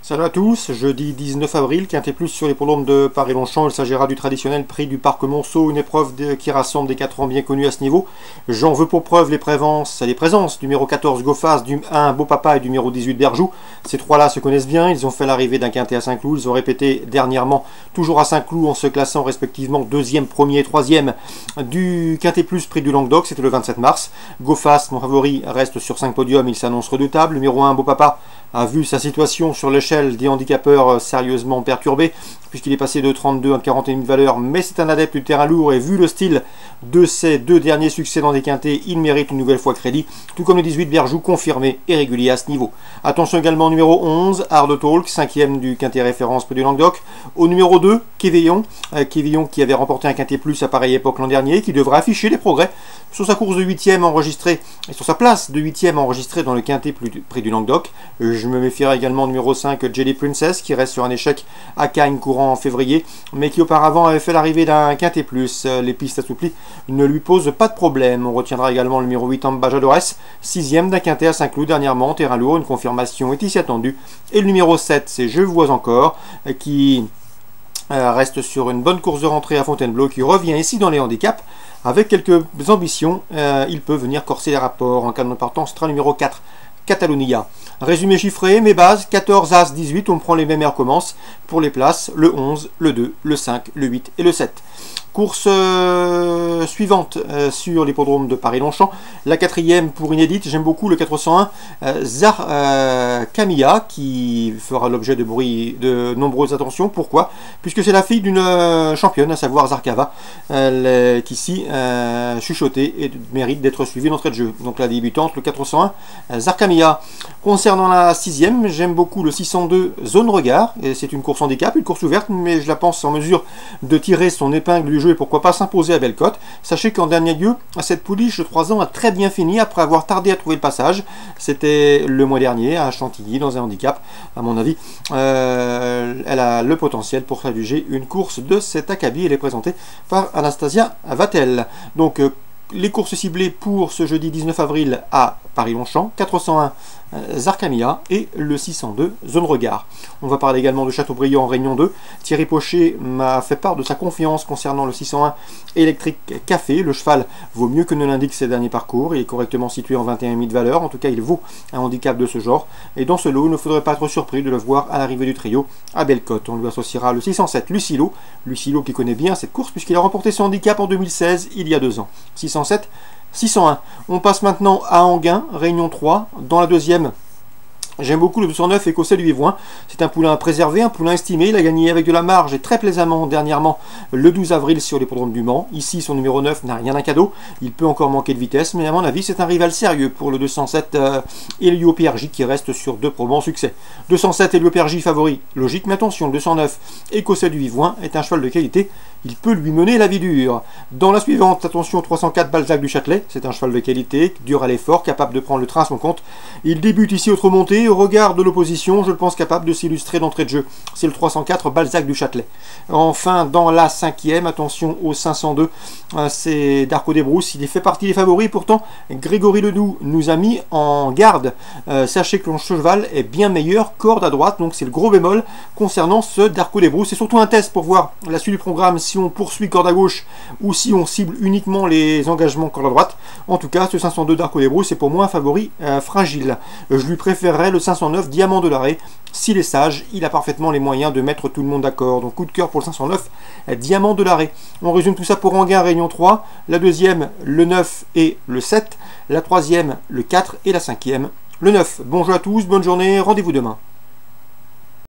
Salut à tous, jeudi 19 avril, Quintet Plus sur l'hippodrome de Paris-Longchamp. Il s'agira du traditionnel prix du Parc Monceau, une épreuve qui rassemble des 4 ans bien connus à ce niveau. J'en veux pour preuve les présences numéro 14 Gofas, du 1 Beau Papa et du numéro 18 Berjou. Ces trois-là se connaissent bien, ils ont fait l'arrivée d'un Quintet à Saint-Cloud, ils ont répété dernièrement toujours à Saint-Cloud en se classant respectivement 2e, 1er et 3e du Quintet Plus prix du Languedoc, c'était le 27 mars. Gofas, mon favori, reste sur 5 podiums, il s'annonce redoutable. Numéro 1 Beau Papa a vu sa situation sur l'échelle des handicapeurs sérieusement perturbée, puisqu'il est passé de 32 à 41 de valeur, mais c'est un adepte du terrain lourd, et vu le style de ses deux derniers succès dans des quintés, il mérite une nouvelle fois crédit, tout comme le 18 Berjou, confirmé et régulier à ce niveau. Attention également au numéro 11, Hard Talk, 5e du quintet référence près du Languedoc. Au numéro 2, Kévillon qui avait remporté un quintet plus à pareille époque l'an dernier, qui devrait afficher des progrès sur sa course de 8e enregistrée, et sur sa place de 8e enregistrée dans le quintet près du Languedoc. Je me méfierai également au numéro 5, Jelly Princess, qui reste sur un échec à Cagnes courant en février, mais qui auparavant avait fait l'arrivée d'un quintet plus. Les pistes assouplies ne lui posent pas de problème. On retiendra également le numéro 8, Ambajadores, 6e d'un quintet à Saint-Cloud dernièrement, terrain lourd, une confirmation est ici attendue. Et le numéro 7, c'est Je vois encore, qui reste sur une bonne course de rentrée à Fontainebleau, qui revient ici dans les handicaps avec quelques ambitions. Il peut venir corser les rapports. En cas de partant, ce sera numéro 4, Catalonia. Résumé chiffré, mes bases, 14, As, 18, on prend les mêmes et on recommence. Pour les places, le 11, le 2, le 5, le 8 et le 7. Course suivante sur l'hippodrome de Paris-Longchamp. La 4e pour inédite, j'aime beaucoup le 401 Camilla, qui fera l'objet de nombreuses attentions. Pourquoi? Puisque c'est la fille d'une championne, à savoir Zarkava, qui ici chuchotée et mérite d'être suivie d'entrée de jeu. Donc la débutante, le 401 Zarkamia. Concernant la 6e, j'aime beaucoup le 602 Zone Regard. C'est une course handicap, une course ouverte, mais je la pense en mesure de tirer son épingle du jeu et pourquoi pas s'imposer à belle cote. Sachez qu'en dernier lieu, cette pouliche de 3 ans a très bien fini après avoir tardé à trouver le passage. C'était le mois dernier à Chantilly dans un handicap. À mon avis, elle a le potentiel pour s'adjuger une course de cet acabit. Elle est présentée par Anastasia Vatel. Donc les courses ciblées pour ce jeudi 19 avril à Paris-Longchamp, 401 Zarkamia et le 602 Zone Regard. On va parler également de Châteaubriand en Réunion 2. Thierry Pochet m'a fait part de sa confiance concernant le 601 Électrique Café. Le cheval vaut mieux que ne l'indique ses derniers parcours. Il est correctement situé en 21,5 de valeur. En tout cas, il vaut un handicap de ce genre. Et dans ce lot, il ne faudrait pas être surpris de le voir à l'arrivée du trio à belle cote. On lui associera le 607 Lucilo. Lucilo qui connaît bien cette course puisqu'il a remporté son handicap en 2016, il y a 2 ans. 607 601. On passe maintenant à Anguin, Réunion 3. Dans la 2e, j'aime beaucoup le 209 écossais du Vivoin. C'est un poulain préservé, un poulain estimé. Il a gagné avec de la marge et très plaisamment dernièrement le 12 avril sur l'hippodrome du Mans. Ici, son numéro 9 n'a rien d'un cadeau. Il peut encore manquer de vitesse, mais à mon avis, c'est un rival sérieux pour le 207 Elio PRJ qui reste sur 2 probants succès. 207 Elio PRJ favori, logique, mais attention, le 209 écossais du Vivoin est un cheval de qualité. Il peut lui mener la vie dure. Dans la suivante, attention, 304 Balzac du Châtelet. C'est un cheval de qualité, dur à l'effort, capable de prendre le train à son compte. Il débute ici au trot monté, au regard de l'opposition, je le pense capable de s'illustrer d'entrée de jeu. C'est le 304 Balzac du Châtelet. Enfin, dans la 5e, attention au 502, c'est Darko Desbrousses. Il fait partie des favoris, pourtant, Grégory Ledoux nous a mis en garde. Sachez que le cheval est bien meilleur, corde à droite, donc c'est le gros bémol concernant ce Darko Desbrousses. C'est surtout un test pour voir la suite du programme, si on poursuit corde à gauche ou si on cible uniquement les engagements corde à droite. En tout cas, ce 502 Darko Desbrousses c'est pour moi un favori fragile. Je lui préférerais le 509 Diamant de l'Arrêt. S'il est sage, il a parfaitement les moyens de mettre tout le monde d'accord. Donc coup de cœur pour le 509 Diamant de l'Arrêt. On résume tout ça pour Anguin Réunion 3. La 2e, le 9 et le 7. La 3e, le 4 et la 5e, le 9. Bonjour à tous, bonne journée, rendez-vous demain.